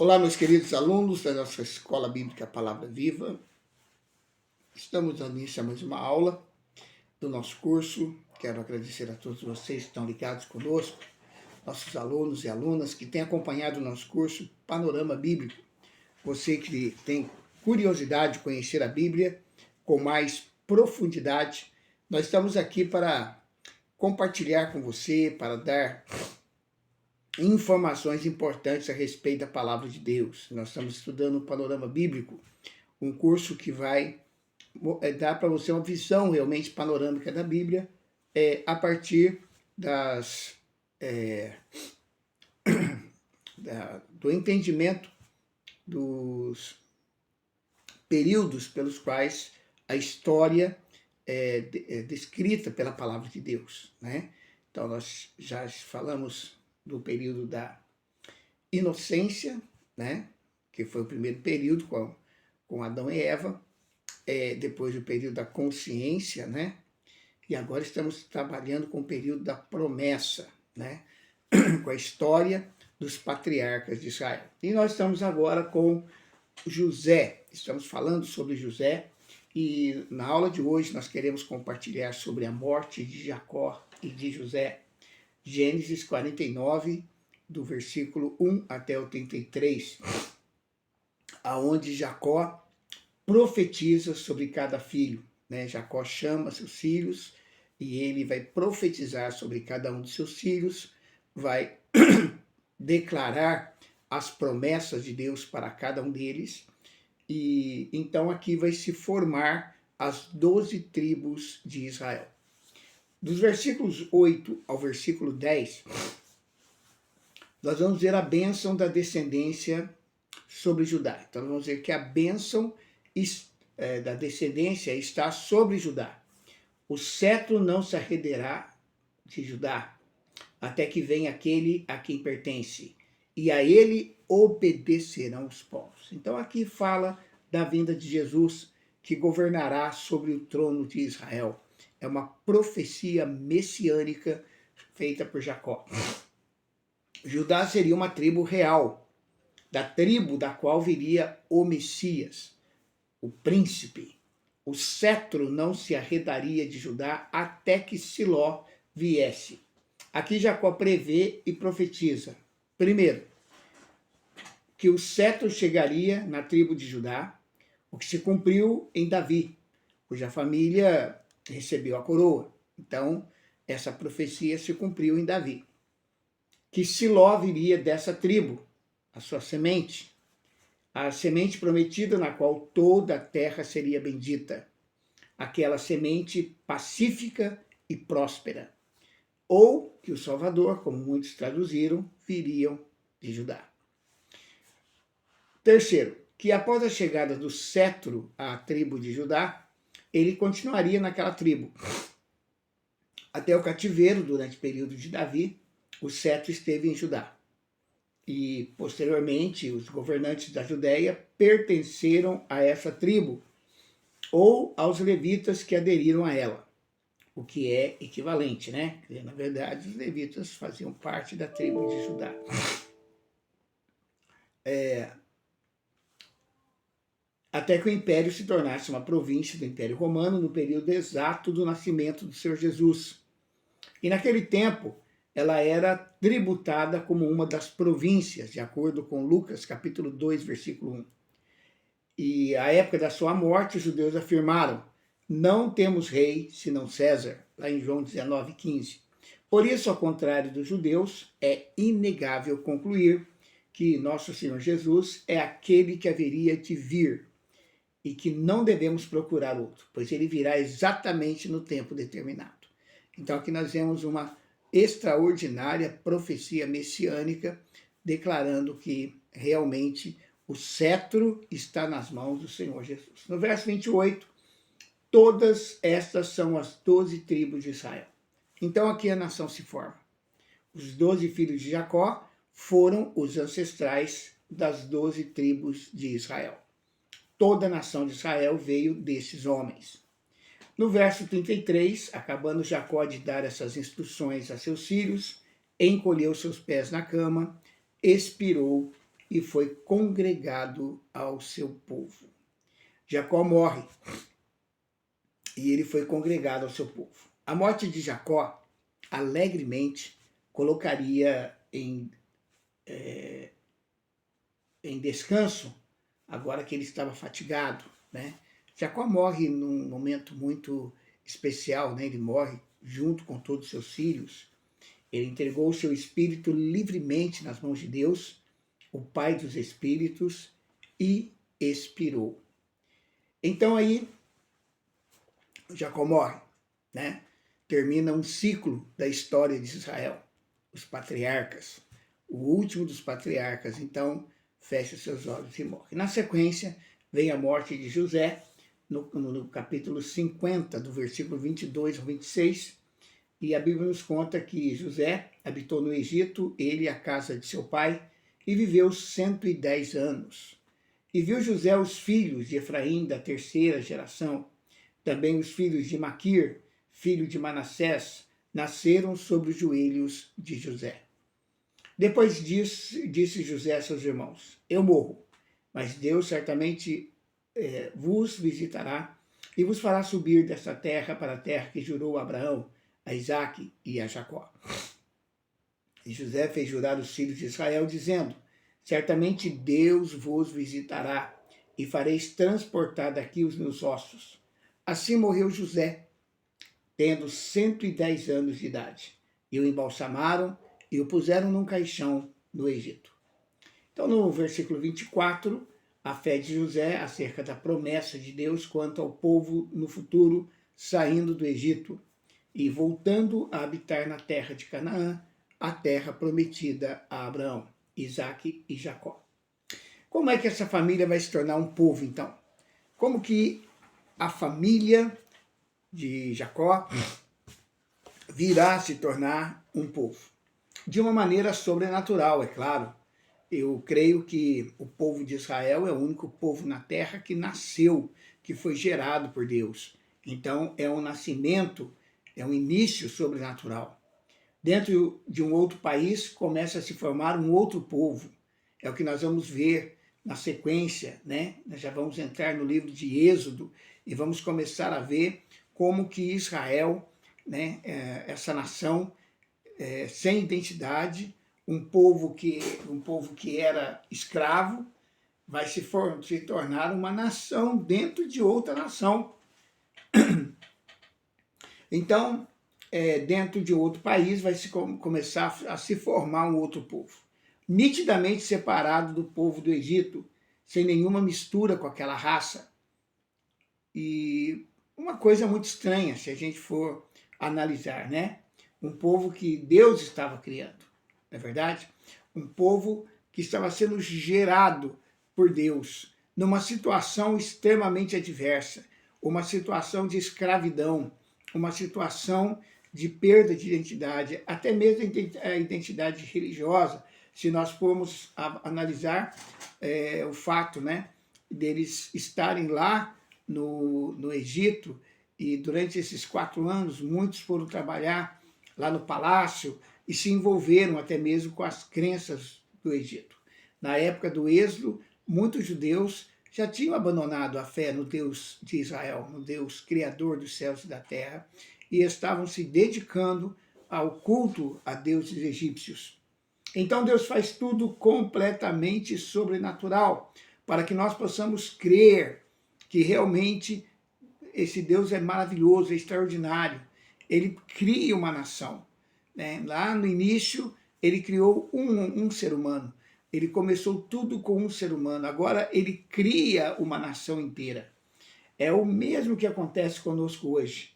Olá, meus queridos alunos da nossa Escola Bíblica Palavra Viva. Estamos dando início a mais uma aula do nosso curso. Quero agradecer a todos vocês que estão ligados conosco, nossos alunos e alunas que têm acompanhado o nosso curso Panorama Bíblico. Você que tem curiosidade de conhecer a Bíblia com mais profundidade, nós estamos aqui para compartilhar com você, para dar informações importantes a respeito da Palavra de Deus. Nós estamos estudando o Panorama Bíblico, um curso que vai dar para você uma visão realmente panorâmica da Bíblia a partir do entendimento dos períodos pelos quais a história é descrita pela Palavra de Deus, né? Então, nós já falamos do período da inocência, né? Que foi o primeiro período com Adão e Eva, depois o período da consciência, né? E agora estamos trabalhando com o período da promessa, né? Com a história dos patriarcas de Israel. E nós estamos agora com José, estamos falando sobre José, e na aula de hoje nós queremos compartilhar sobre a morte de Jacó e de José. Gênesis 49, do versículo 1 até o 33, aonde Jacó profetiza sobre cada filho, né? Jacó chama seus filhos e ele vai profetizar sobre cada um de seus filhos, vai declarar as promessas de Deus para cada um deles, e então aqui vai se formar as 12 tribos de Israel. Dos versículos 8 ao versículo 10, nós vamos ver a bênção da descendência sobre Judá. Então, vamos ver que a bênção da descendência está sobre Judá. O cetro não se arredará de Judá, até que venha aquele a quem pertence, e a ele obedecerão os povos. Então, aqui fala da vinda de Jesus, que governará sobre o trono de Israel. É uma profecia messiânica feita por Jacó. Judá seria uma tribo real, da tribo da qual viria o Messias, o príncipe. O cetro não se arredaria de Judá até que Siló viesse. Aqui Jacó prevê e profetiza. Primeiro, que o cetro chegaria na tribo de Judá, o que se cumpriu em Davi, cuja família recebeu a coroa. Então, essa profecia se cumpriu em Davi. Que Siló viria dessa tribo, a sua semente, a semente prometida na qual toda a terra seria bendita, aquela semente pacífica e próspera, ou que o Salvador, como muitos traduziram, viriam de Judá. Terceiro, que após a chegada do cetro à tribo de Judá, ele continuaria naquela tribo. Até o cativeiro, durante o período de Davi, o cetro esteve em Judá. E, posteriormente, os governantes da Judéia pertenceram a essa tribo, ou aos levitas que aderiram a ela, o que é equivalente, né? Na verdade, os levitas faziam parte da tribo de Judá. Até que o império se tornasse uma província do Império Romano no período exato do nascimento do Senhor Jesus. E naquele tempo, ela era tributada como uma das províncias, de acordo com Lucas, capítulo 2, versículo 1. E à época da sua morte, os judeus afirmaram: não temos rei senão César, lá em João 19, 15. Por isso, ao contrário dos judeus, é inegável concluir que nosso Senhor Jesus é aquele que haveria de vir, e que não devemos procurar outro, pois ele virá exatamente no tempo determinado. Então aqui nós vemos uma extraordinária profecia messiânica, declarando que realmente o cetro está nas mãos do Senhor Jesus. No verso 28, todas estas são as 12 tribos de Israel. Então aqui a nação se forma. Os 12 filhos de Jacó foram os ancestrais das 12 tribos de Israel. Toda a nação de Israel veio desses homens. No verso 33, acabando Jacó de dar essas instruções a seus filhos, encolheu seus pés na cama, expirou e foi congregado ao seu povo. Jacó morre e ele foi congregado ao seu povo. A morte de Jacó, alegremente, colocaria em descanso, agora que ele estava fatigado, né? Jacó morre num momento muito especial, né? Ele morre junto com todos os seus filhos. Ele entregou o seu espírito livremente nas mãos de Deus, o Pai dos Espíritos, e expirou. Então aí, Jacó morre, né? Termina um ciclo da história de Israel, os patriarcas, o último dos patriarcas, então fecha seus olhos e morre. Na sequência, vem a morte de José, no capítulo 50, do versículo 22 ao 26, e a Bíblia nos conta que José habitou no Egito, ele e a casa de seu pai, e viveu 110 anos. E viu José os filhos de Efraim da terceira geração, também os filhos de Maquir, filho de Manassés, nasceram sobre os joelhos de José. Depois disso, disse José a seus irmãos: eu morro, mas Deus certamente vos visitará e vos fará subir desta terra para a terra que jurou a Abraão, a Isaque e a Jacó. E José fez jurar os filhos de Israel, dizendo: certamente Deus vos visitará e fareis transportar daqui os meus ossos. Assim morreu José, tendo 110 anos de idade, e o embalsamaram e o puseram num caixão no Egito. Então, no versículo 24, a fé de José acerca da promessa de Deus quanto ao povo no futuro saindo do Egito e voltando a habitar na terra de Canaã, a terra prometida a Abraão, Isaque e Jacó. Como é que essa família vai se tornar um povo, então? Como que a família de Jacó virá se tornar um povo? De uma maneira sobrenatural, é claro. Eu creio que o povo de Israel é o único povo na terra que nasceu, que foi gerado por Deus. Então, é um nascimento, é um início sobrenatural. Dentro de um outro país, começa a se formar um outro povo. É o que nós vamos ver na sequência, né? Nós já vamos entrar no livro de Êxodo e vamos começar a ver como que Israel, né, essa nação sem identidade, um povo que era escravo, vai se tornar uma nação dentro de outra nação. Então, dentro de outro país, vai começar a se formar um outro povo, nitidamente separado do povo do Egito, sem nenhuma mistura com aquela raça. E uma coisa muito estranha, se a gente for analisar, né? Um povo que Deus estava criando, não é verdade? Um povo que estava sendo gerado por Deus, numa situação extremamente adversa, uma situação de escravidão, uma situação de perda de identidade, até mesmo a identidade religiosa, se nós formos analisar o fato, né, deles estarem lá no Egito, e durante esses 4 anos, muitos foram trabalhar lá no palácio e se envolveram até mesmo com as crenças do Egito. Na época do Êxodo, muitos judeus já tinham abandonado a fé no Deus de Israel, no Deus criador dos céus e da terra, e estavam se dedicando ao culto a deuses egípcios. Então Deus faz tudo completamente sobrenatural, para que nós possamos crer que realmente esse Deus é maravilhoso, é extraordinário. Ele cria uma nação, né? Lá no início, ele criou um ser humano. Ele começou tudo com um ser humano. Agora, ele cria uma nação inteira. É o mesmo que acontece conosco hoje.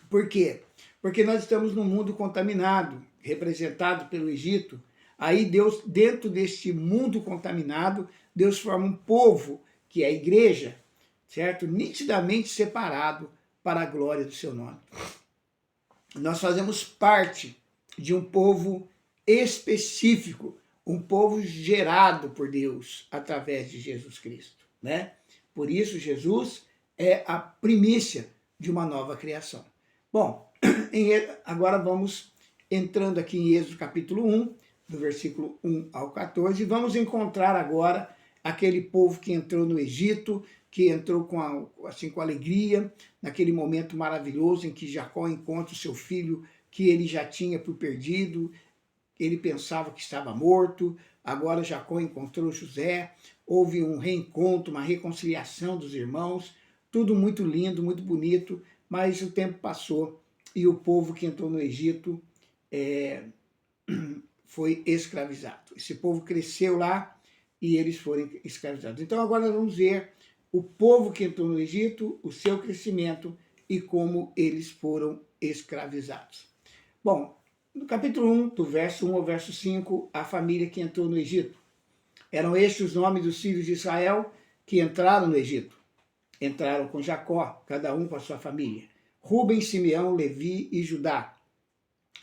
Por quê? Porque nós estamos num mundo contaminado, representado pelo Egito. Aí Deus, dentro deste mundo contaminado, Deus forma um povo, que é a igreja, certo? Nitidamente separado para a glória do seu nome. Nós fazemos parte de um povo específico, um povo gerado por Deus através de Jesus Cristo, né? Por isso Jesus é a primícia de uma nova criação. Bom, agora vamos entrando aqui em Êxodo capítulo 1, do versículo 1 ao 14. Vamos encontrar agora aquele povo que entrou no Egito, que entrou com alegria, naquele momento maravilhoso em que Jacó encontra o seu filho que ele já tinha por perdido. Ele pensava que estava morto, agora Jacó encontrou José, houve um reencontro, uma reconciliação dos irmãos, tudo muito lindo, muito bonito, mas o tempo passou e o povo que entrou no Egito foi escravizado. Esse povo cresceu lá e eles foram escravizados. Então agora nós vamos ver o povo que entrou no Egito, o seu crescimento e como eles foram escravizados. Bom, no capítulo 1, do verso 1 ao verso 5, a família que entrou no Egito. Eram estes os nomes dos filhos de Israel que entraram no Egito. Entraram com Jacó, cada um com a sua família. Ruben, Simeão, Levi e Judá.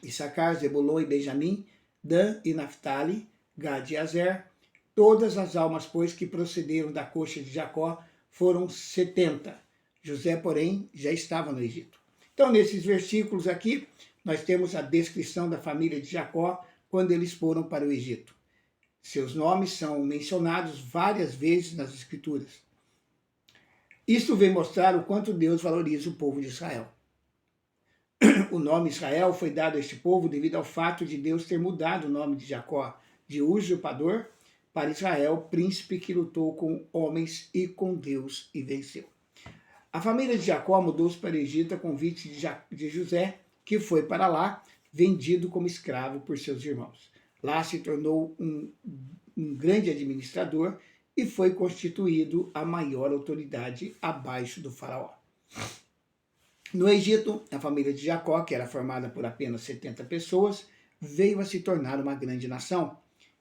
Issacar, Zebulon e Benjamim, Dan e Naphtali, Gad e Azer. Todas as almas, pois, que procederam da coxa de Jacó foram 70. José, porém, já estava no Egito. Então, nesses versículos aqui, nós temos a descrição da família de Jacó quando eles foram para o Egito. Seus nomes são mencionados várias vezes nas Escrituras. Isso vem mostrar o quanto Deus valoriza o povo de Israel. O nome Israel foi dado a este povo devido ao fato de Deus ter mudado o nome de Jacó de usurpador para Israel, príncipe que lutou com homens e com Deus e venceu. A família de Jacó mudou-se para o Egito a convite de José, que foi para lá, vendido como escravo por seus irmãos. Lá se tornou um grande administrador e foi constituído a maior autoridade abaixo do faraó. No Egito, a família de Jacó, que era formada por apenas 70 pessoas, veio a se tornar uma grande nação.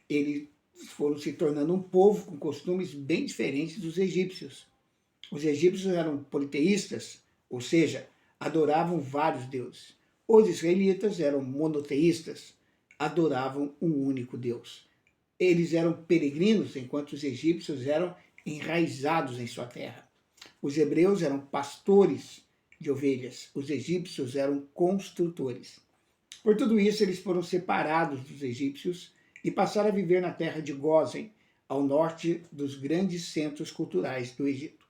Eles foram se tornando um povo com costumes bem diferentes dos egípcios. Os egípcios eram politeístas, ou seja, adoravam vários deuses. Os israelitas eram monoteístas, adoravam um único Deus. Eles eram peregrinos, enquanto os egípcios eram enraizados em sua terra. Os hebreus eram pastores de ovelhas, os egípcios eram construtores. Por tudo isso, eles foram separados dos egípcios e passaram a viver na terra de Gósen, ao norte dos grandes centros culturais do Egito.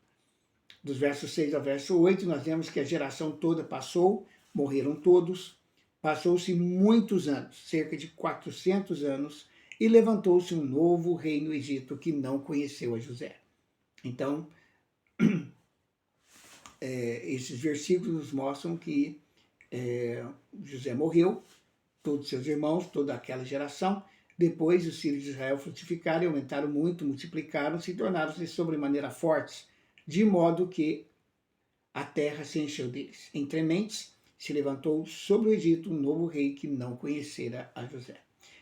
Dos versos 6 ao verso 8, nós vemos que a geração toda passou, morreram todos, passou-se muitos anos, cerca de 400 anos, e levantou-se um novo rei no Egito que não conheceu a José. Então, esses versículos nos mostram que José morreu, todos seus irmãos, toda aquela geração. Depois os filhos de Israel frutificaram e aumentaram muito, multiplicaram-se e tornaram-se sobremaneira fortes, de modo que a terra se encheu deles. Entre mentes, se levantou sobre o Egito um novo rei que não conhecera a José.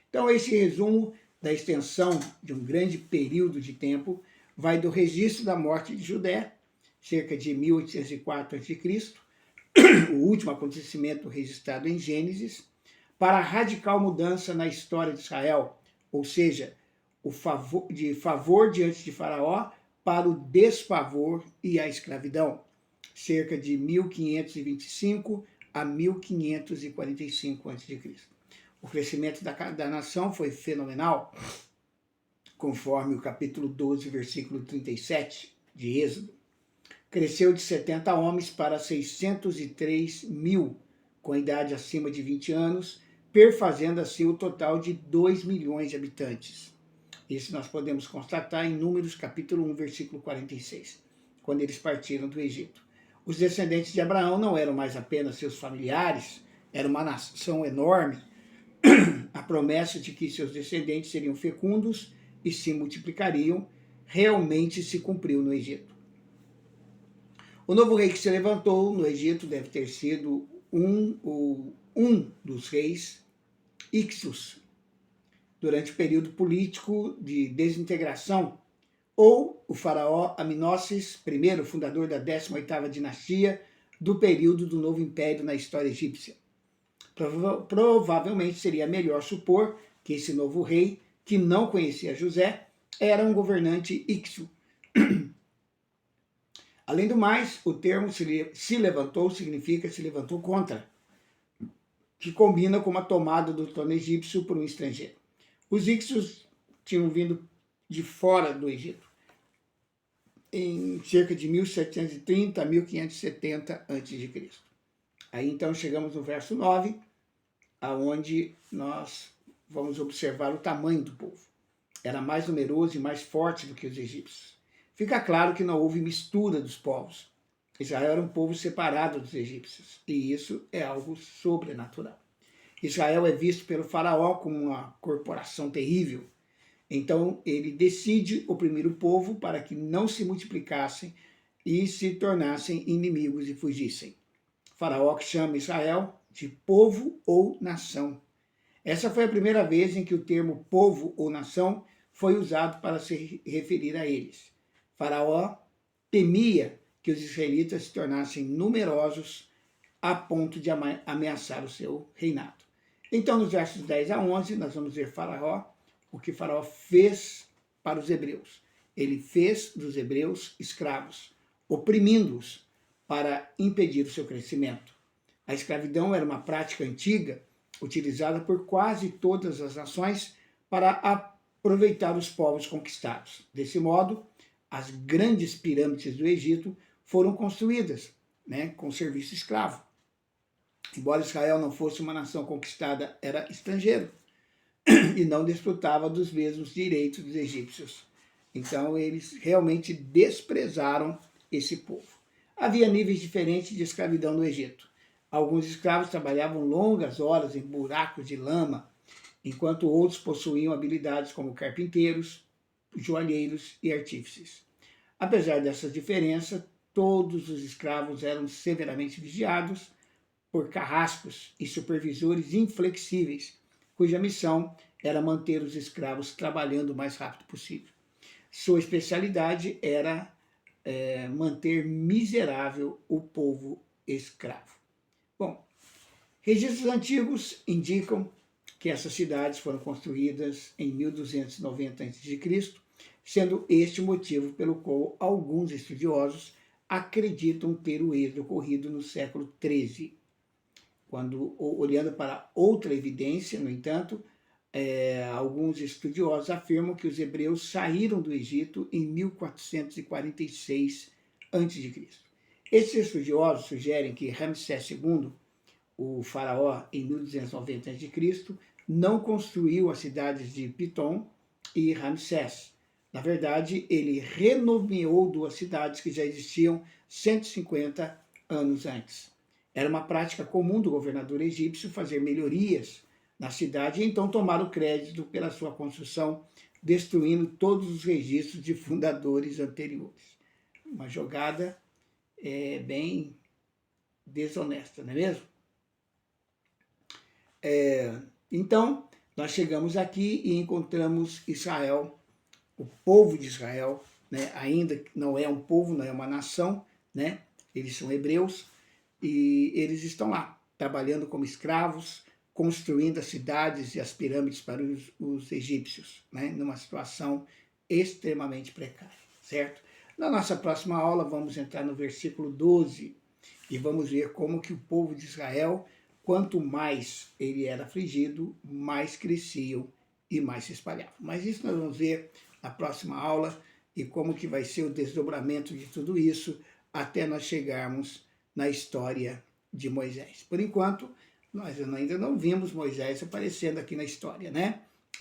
Então, esse resumo da extensão de um grande período de tempo vai do registro da morte de José, cerca de 1804 a.C., o último acontecimento registrado em Gênesis, para a radical mudança na história de Israel, ou seja, de favor diante de Faraó para o desfavor e a escravidão, cerca de 1525 a 1545 a.C. O crescimento da nação foi fenomenal, conforme o capítulo 12, versículo 37 de Êxodo. Cresceu de 70 homens para 603 mil, com idade acima de 20 anos, perfazendo assim o total de 2 milhões de habitantes. Isso nós podemos constatar em Números, capítulo 1, versículo 46, quando eles partiram do Egito. Os descendentes de Abraão não eram mais apenas seus familiares, era uma nação enorme. A promessa de que seus descendentes seriam fecundos e se multiplicariam realmente se cumpriu no Egito. O novo rei que se levantou no Egito deve ter sido um dos reis Ixos, durante o período político de desintegração, ou o faraó Aminosis I, fundador da 18ª dinastia do período do Novo Império na história egípcia. Provavelmente seria melhor supor que esse novo rei, que não conhecia José, era um governante Ixo. Além do mais, o termo se levantou significa se levantou contra, que combina com a tomada do trono egípcio por um estrangeiro. Os íxios tinham vindo de fora do Egito, em cerca de 1730 a 1570 a.C. Aí então chegamos no verso 9, aonde nós vamos observar o tamanho do povo. Era mais numeroso e mais forte do que os egípcios. Fica claro que não houve mistura dos povos. Israel era um povo separado dos egípcios, e isso é algo sobrenatural. Israel é visto pelo faraó como uma corporação terrível. Então ele decide oprimir o povo para que não se multiplicassem e se tornassem inimigos e fugissem. O faraó chama Israel de povo ou nação. Essa foi a primeira vez em que o termo povo ou nação foi usado para se referir a eles. O faraó temia que os israelitas se tornassem numerosos a ponto de ameaçar o seu reinado. Então, nos versos 10 a 11, nós vamos ver o que Faraó fez para os hebreus. Ele fez dos hebreus escravos, oprimindo-os para impedir o seu crescimento. A escravidão era uma prática antiga, utilizada por quase todas as nações para aproveitar os povos conquistados. Desse modo, as grandes pirâmides do Egito foram construídas, com serviço escravo. Embora Israel não fosse uma nação conquistada, era estrangeiro e não desfrutava dos mesmos direitos dos egípcios. Então, eles realmente desprezaram esse povo. Havia níveis diferentes de escravidão no Egito. Alguns escravos trabalhavam longas horas em buracos de lama, enquanto outros possuíam habilidades como carpinteiros, joalheiros e artífices. Apesar dessas diferenças, todos os escravos eram severamente vigiados por carrascos e supervisores inflexíveis, cuja missão era manter os escravos trabalhando o mais rápido possível. Sua especialidade era manter miserável o povo escravo. Bom, registros antigos indicam que essas cidades foram construídas em 1290 a.C., sendo este o motivo pelo qual alguns estudiosos acreditam ter o êxodo ocorrido no século XIII. Quando, olhando para outra evidência, no entanto, alguns estudiosos afirmam que os hebreus saíram do Egito em 1446 a.C. Esses estudiosos sugerem que Ramsés II, o faraó, em 1290 a.C., não construiu as cidades de Pitom e Ramsés. Na verdade, ele renomeou duas cidades que já existiam 150 anos antes. Era uma prática comum do governador egípcio fazer melhorias na cidade e então tomar o crédito pela sua construção, destruindo todos os registros de fundadores anteriores. Uma jogada bem desonesta, não é mesmo? Então, nós chegamos aqui e encontramos Israel, o povo de Israel, ainda não é um povo, não é uma nação, eles são hebreus, e eles estão lá, trabalhando como escravos, construindo as cidades e as pirâmides para os egípcios, numa situação extremamente precária, certo? Na nossa próxima aula, vamos entrar no versículo 12 e vamos ver como que o povo de Israel, quanto mais ele era afligido, mais cresciam e mais se espalhavam. Mas isso nós vamos ver na próxima aula e como que vai ser o desdobramento de tudo isso até nós chegarmos na história de Moisés. Por enquanto, nós ainda não vimos Moisés aparecendo aqui na história,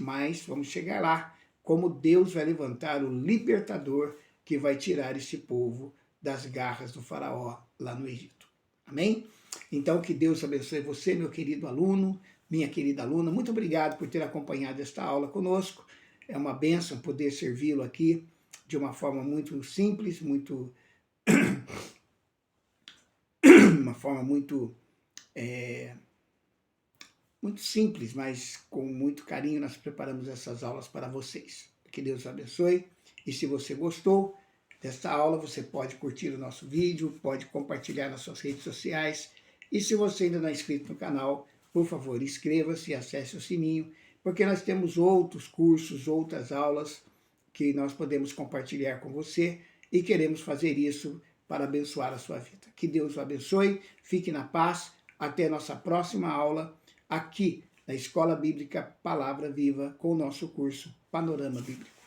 Mas vamos chegar lá, como Deus vai levantar o libertador que vai tirar esse povo das garras do faraó lá no Egito. Amém? Então, que Deus abençoe você, meu querido aluno, minha querida aluna. Muito obrigado por ter acompanhado esta aula conosco. É uma bênção poder servi-lo aqui de uma forma muito simples, muito simples, mas com muito carinho nós preparamos essas aulas para vocês. Que Deus abençoe. E se você gostou desta aula, você pode curtir o nosso vídeo, pode compartilhar nas suas redes sociais. E se você ainda não é inscrito no canal, por favor, inscreva-se e acesse o sininho, porque nós temos outros cursos, outras aulas que nós podemos compartilhar com você e queremos fazer isso para abençoar a sua vida. Que Deus o abençoe, fique na paz, até a nossa próxima aula aqui da Escola Bíblica Palavra Viva com o nosso curso Panorama Bíblico.